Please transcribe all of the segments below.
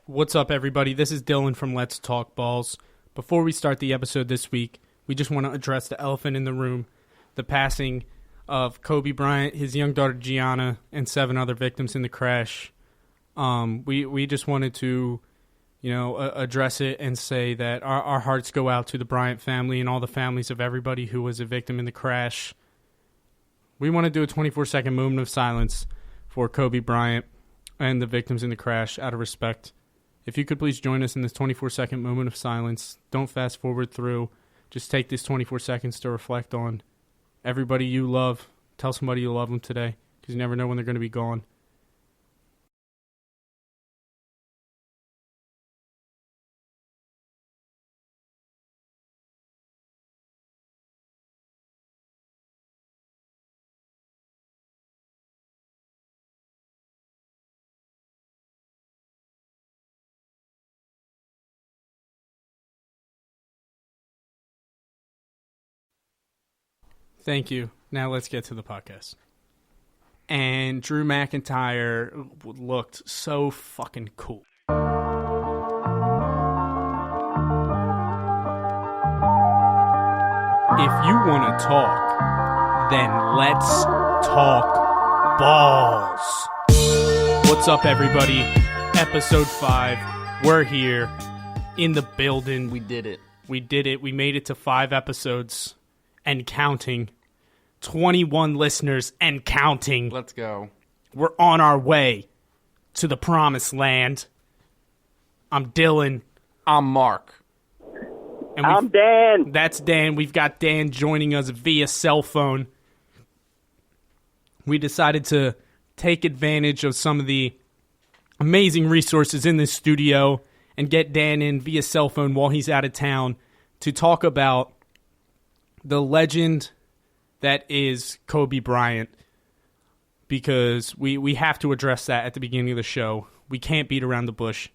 What's up, everybody? This is Dylan from Let's Talk Balls. Before we start the episode this week, we just want to address the elephant in the room, the passing of Kobe Bryant, his young daughter Gianna, and 7 other victims in the crash. We just wanted to, address it and say that our hearts go out to the Bryant family and all the families of everybody who was a victim in the crash. We want to do a 24-second moment of silence for Kobe Bryant and the victims in the crash out of respect. If you could please join us in this 24-second moment of silence. Don't fast forward through. Just take this 24 seconds to reflect on everybody you love. Tell somebody you love them today, because you never know when they're going to be gone. Thank you. Now let's get to the podcast. And Drew McIntyre looked so fucking cool. If you want to talk, then let's talk balls. What's up, everybody? Episode 5. We're here in the building. We did it. We did it. We made it to 5 episodes and counting. 21 listeners and counting. Let's go. We're on our way to the promised land. I'm Dylan. I'm Mark. And I'm Dan. That's Dan. We've got Dan joining us via cell phone. We decided to take advantage of some of the amazing resources in this studio and get Dan in via cell phone while he's out of town to talk about the legend that is Kobe Bryant, because we have to address that at the beginning of the show. We can't beat around the bush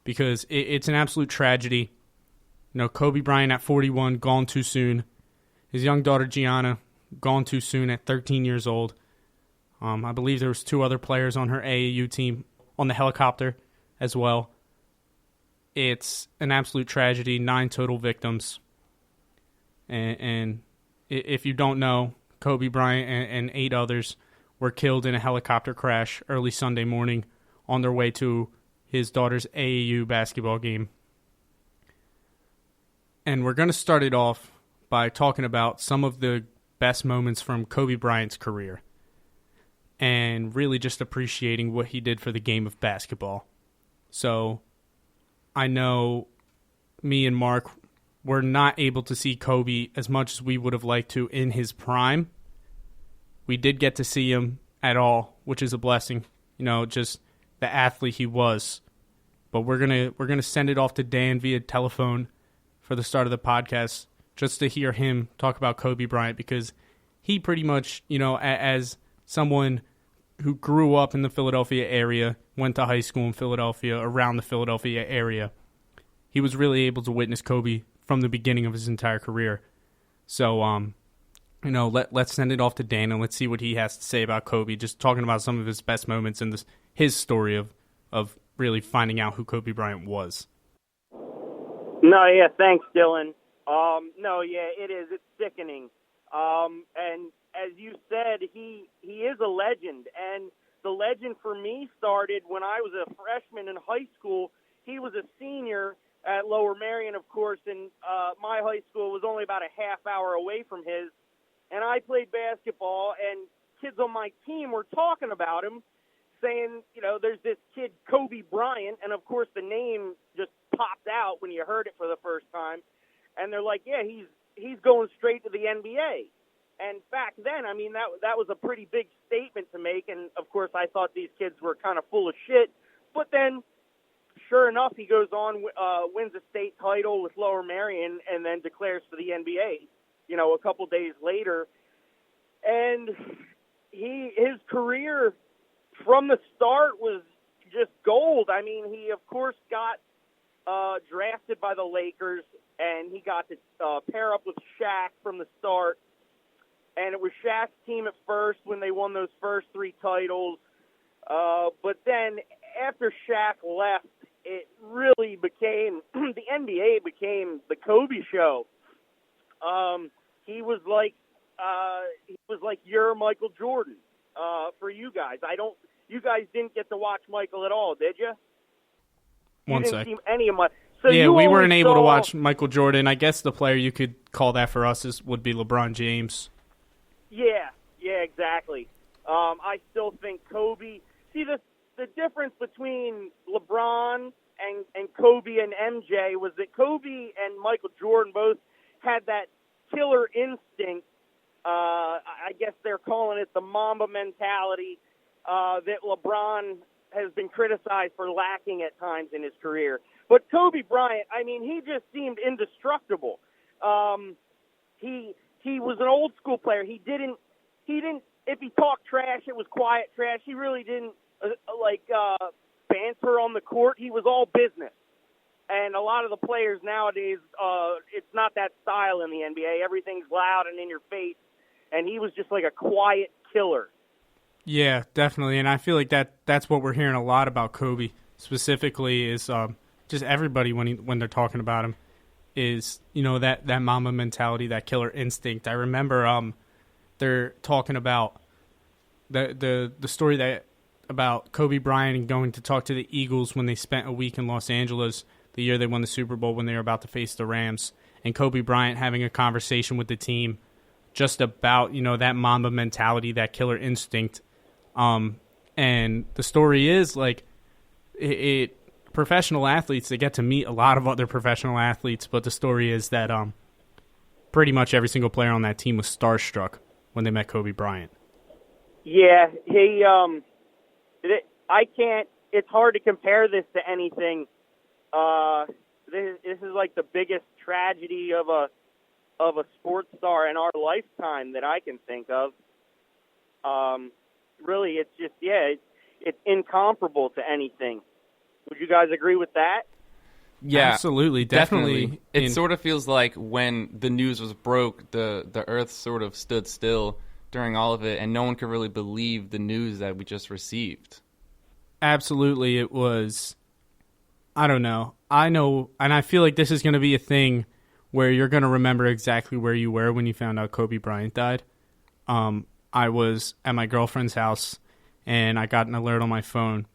because it's an absolute tragedy. Kobe Bryant at 41, gone too soon. His young daughter Gianna, gone too soon at 13 years old. I believe there was 2 other players on her AAU team on the helicopter as well. It's an absolute tragedy, 9 total victims. And if you don't know, Kobe Bryant and 8 others were killed in a helicopter crash early Sunday morning on their way to his daughter's AAU basketball game. And we're going to start it off by talking about some of the best moments from Kobe Bryant's career and really just appreciating what he did for the game of basketball. So I know me and Mark were not able to see Kobe as much as we would have liked to in his prime. We did get to see him at all, which is a blessing. Just the athlete he was. But we're gonna send it off to Dan via telephone for the start of the podcast, just to hear him talk about Kobe Bryant, because he pretty much, as someone who grew up in the Philadelphia area, went to high school in Philadelphia, around the Philadelphia area, he was really able to witness Kobe from the beginning of his entire career. So, let's send it off to Dan and let's see what he has to say about Kobe, just talking about some of his best moments and his story of really finding out who Kobe Bryant was. No, yeah, thanks, Dylan. It is. It's sickening. And as you said, he is a legend. And the legend for me started when I was a freshman in high school. He was a senior at Lower Merion, of course, and my high school was only about a half hour away from his. And I played basketball, and kids on my team were talking about him, saying, there's this kid, Kobe Bryant, and of course the name just popped out when you heard it for the first time. And they're like, yeah, he's going straight to the NBA. And back then, that was a pretty big statement to make, and of course I thought these kids were kind of full of shit. But then, sure enough, he goes on, wins a state title with Lower Merion, and then declares for the NBA, a couple days later. And his career from the start was just gold. He, of course, got drafted by the Lakers, and he got to pair up with Shaq from the start. And it was Shaq's team at first when they won those first 3 titles. But then after Shaq left, it became the Kobe show. He was like your Michael Jordan for you guys. You guys didn't get to watch Michael at all, did you? One didn't sec. see any of my. So yeah, you we only weren't able to saw- watch Michael Jordan. I guess the player you could call that for us would be LeBron James. Yeah, exactly. I still think Kobe. See, the difference between LeBron and Kobe and MJ was that Kobe and Michael Jordan both had that killer instinct. I guess they're calling it the Mamba mentality that LeBron has been criticized for lacking at times in his career. But Kobe Bryant, I mean, he just seemed indestructible. He was an old school player. He didn't. If he talked trash, it was quiet trash. He really didn't banter on the court. He was all business. And a lot of the players nowadays, it's not that style in the NBA. Everything's loud and in your face. And he was just like a quiet killer. Yeah, definitely. And I feel like that's what we're hearing a lot about Kobe specifically is just everybody when they're talking about him is, that Mamba mentality, that killer instinct. I remember they're talking about the story about Kobe Bryant and going to talk to the Eagles when they spent a week in Los Angeles the year they won the Super Bowl when they were about to face the Rams, and Kobe Bryant having a conversation with the team just about, that Mamba mentality, that killer instinct. And the story is like professional athletes, they get to meet a lot of other professional athletes, but the story is that pretty much every single player on that team was starstruck when they met Kobe Bryant. Yeah, it's hard to compare this to anything. This is like the biggest tragedy of a sports star in our lifetime that I can think of. Really, it's just, it's incomparable to anything. Would you guys agree with that? Yeah, absolutely, definitely. It sort of feels like when the news was broke, the earth sort of stood still during all of it, and no one could really believe the news that we just received. Absolutely, it was. I don't know. I know, and I feel like this is going to be a thing where you're going to remember exactly where you were when you found out Kobe Bryant died. I was at my girlfriend's house, and I got an alert on my phone.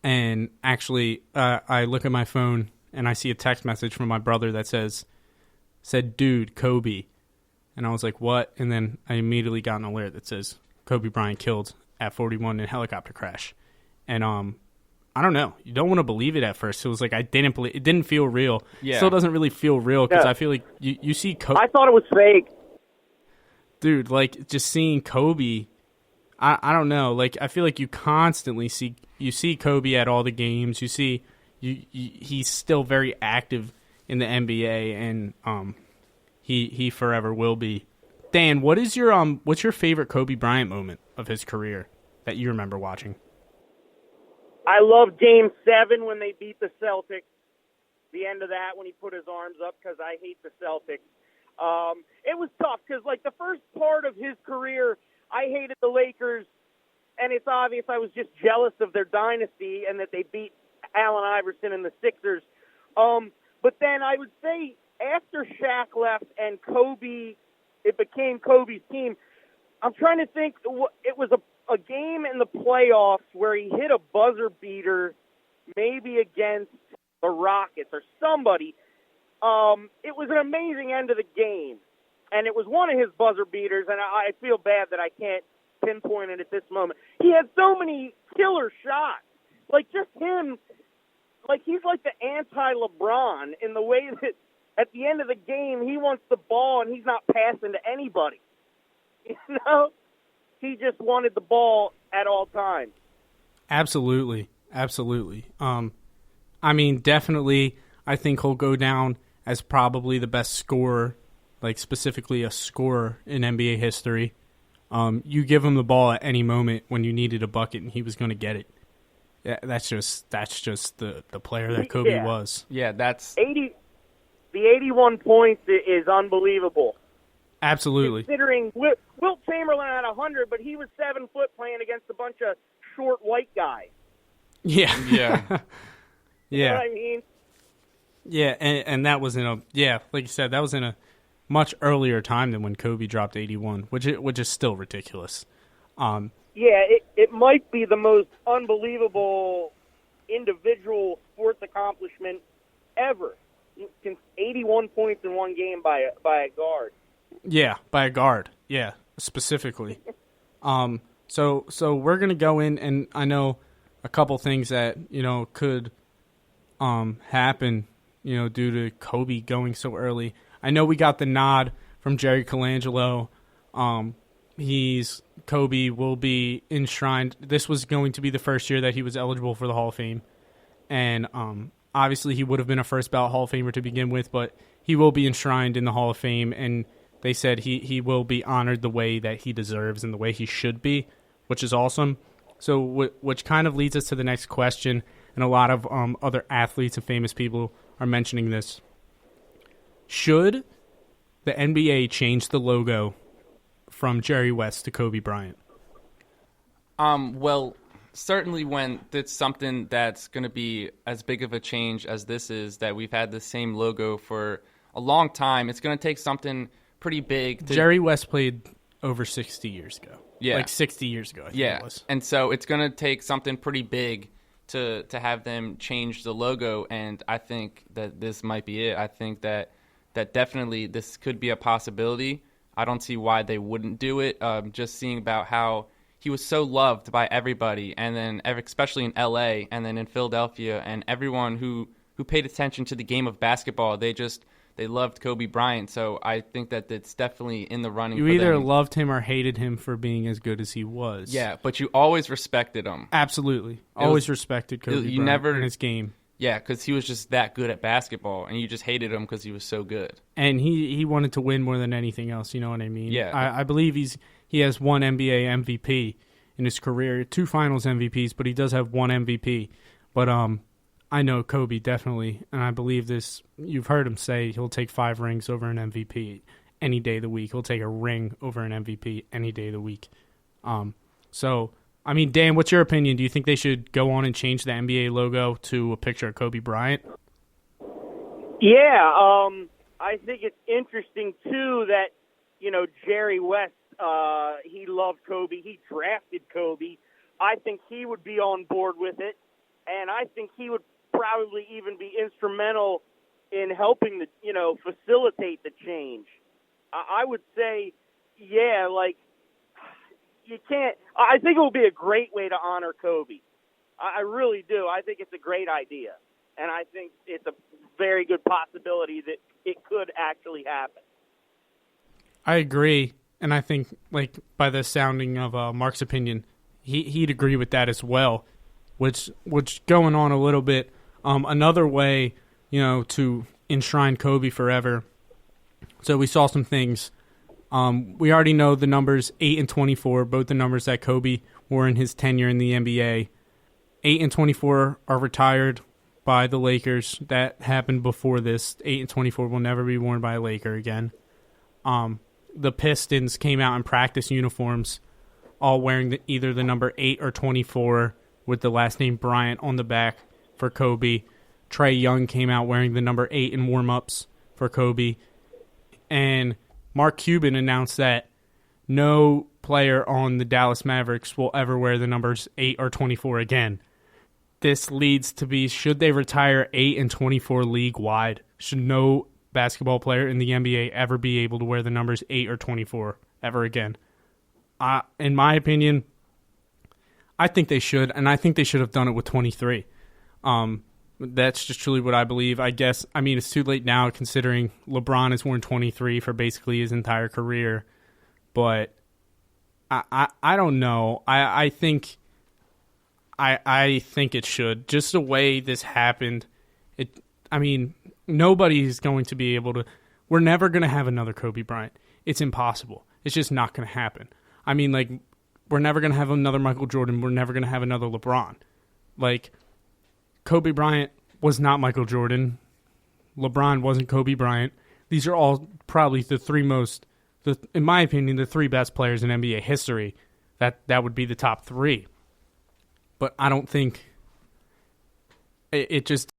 And actually, I look at my phone, and I see a text message from my brother that said, "Dude, Kobe." And I was like, "What?" And then I immediately got an alert that says, "Kobe Bryant killed at 41 in a helicopter crash." And I don't know. You don't want to believe it at first. It was like it didn't feel real. Yeah. It still doesn't really feel real because Yeah. I feel like you see Kobe. I thought it was fake. Dude, like just seeing Kobe, I don't know. Like I feel like you constantly see Kobe at all the games. You see he's still very active in the NBA, and he forever will be. Dan, what's your favorite Kobe Bryant moment of his career that you remember watching? I love Game 7 when they beat the Celtics. The end of that when he put his arms up because I hate the Celtics. It was tough because, like, the first part of his career, I hated the Lakers, and it's obvious I was just jealous of their dynasty and that they beat Allen Iverson and the Sixers. But then I would say after Shaq left and Kobe, it became Kobe's team, I'm trying to think. It was a game in the playoffs where he hit a buzzer beater, maybe against the Rockets or somebody. It was an amazing end of the game, and it was one of his buzzer beaters, and I feel bad that I can't pinpoint it at this moment. He had so many killer shots. Like, just him, like, he's like the anti-LeBron in the way that at the end of the game, he wants the ball, and he's not passing to anybody. You know? He just wanted the ball at all times. Absolutely. I mean, definitely, I think he'll go down as probably the best scorer, like specifically a scorer in NBA history. You give him the ball at any moment when you needed a bucket, and he was going to get it. That's just the player that Kobe was. Yeah, that's... The 81 points is unbelievable. Absolutely. Considering Wilt Chamberlain had 100, but he was 7 foot playing against a bunch of short white guys. Yeah. Yeah. You know what I mean? Yeah, and that was like you said, that was in a much earlier time than when Kobe dropped 81, which is still ridiculous. It might be the most unbelievable individual sports accomplishment ever. 81 points in one game by a guard. Yeah, by a guard. Yeah, specifically. So we're gonna go in, and I know a couple things that could happen due to Kobe going so early. I know we got the nod from Jerry Colangelo. Kobe will be enshrined. This was going to be the first year that he was eligible for the Hall of Fame, and obviously he would have been a first ballot Hall of Famer to begin with, but he will be enshrined in the Hall of Fame, and they said he will be honored the way that he deserves and the way he should be, which is awesome. So, which kind of leads us to the next question, and a lot of other athletes and famous people are mentioning this. Should the NBA change the logo from Jerry West to Kobe Bryant? Well, certainly when it's something that's going to be as big of a change as this is, that we've had the same logo for a long time, it's going to take something pretty big. Jerry West played over 60 years ago. Yeah. Like 60 years ago, I think it was. And so it's going to take something pretty big to have them change the logo, and I think that this might be it. I think that definitely this could be a possibility. I don't see why they wouldn't do it. Just seeing about how he was so loved by everybody, and then especially in L.A. and then in Philadelphia, and everyone who paid attention to the game of basketball, they loved Kobe Bryant. So I think that it's definitely in the running. You either loved him or hated him for being as good as he was. Yeah, but you always respected him. Absolutely, always respected Kobe Bryant in his game. Yeah, because he was just that good at basketball, and you just hated him because he was so good. And he wanted to win more than anything else, you know what I mean? Yeah. I believe he has one NBA MVP in his career, 2 finals MVPs, but he does have one MVP. But I know Kobe definitely, and I believe this, you've heard him say he'll take 5 rings over an MVP any day of the week. He'll take a ring over an MVP any day of the week. So, I mean, Dan, what's your opinion? Do you think they should go on and change the NBA logo to a picture of Kobe Bryant? Yeah, I think it's interesting, too, that, Jerry West, he loved Kobe. He drafted Kobe. I think he would be on board with it, and I think he would probably even be instrumental in helping facilitate the change. I would say, yeah, like, you can't. I think it will be a great way to honor Kobe. I really do. I think it's a great idea, and I think it's a very good possibility that it could actually happen. I agree, and I think, like, by the sounding of Mark's opinion, he'd agree with that as well. Which going on a little bit, another way, to enshrine Kobe forever. So we saw some things. We already know the numbers 8 and 24, both the numbers that Kobe wore in his tenure in the NBA. 8 and 24 are retired by the Lakers. That happened before this. 8 and 24 will never be worn by a Laker again. The Pistons came out in practice uniforms, all wearing either the number 8 or 24 with the last name Bryant on the back for Kobe. Trae Young came out wearing the number 8 in warm-ups for Kobe. And Mark Cuban announced that no player on the Dallas Mavericks will ever wear the numbers 8 or 24 again. This leads to be, should they retire 8 and 24 league-wide? Should no basketball player in the NBA ever be able to wear the numbers 8 or 24 ever again? In my opinion, I think they should, and I think they should have done it with 23. That's just truly what I believe. I mean, it's too late now considering LeBron has worn 23 for basically his entire career. But I don't know. I think it should. Just the way this happened, nobody's going to be able to. We're never going to have another Kobe Bryant. It's impossible. It's just not going to happen. I mean, like, we're never going to have another Michael Jordan. We're never going to have another LeBron. Like, Kobe Bryant was not Michael Jordan. LeBron wasn't Kobe Bryant. These are all probably in my opinion, the 3 best players in NBA history. That would be the top 3. But I don't think it just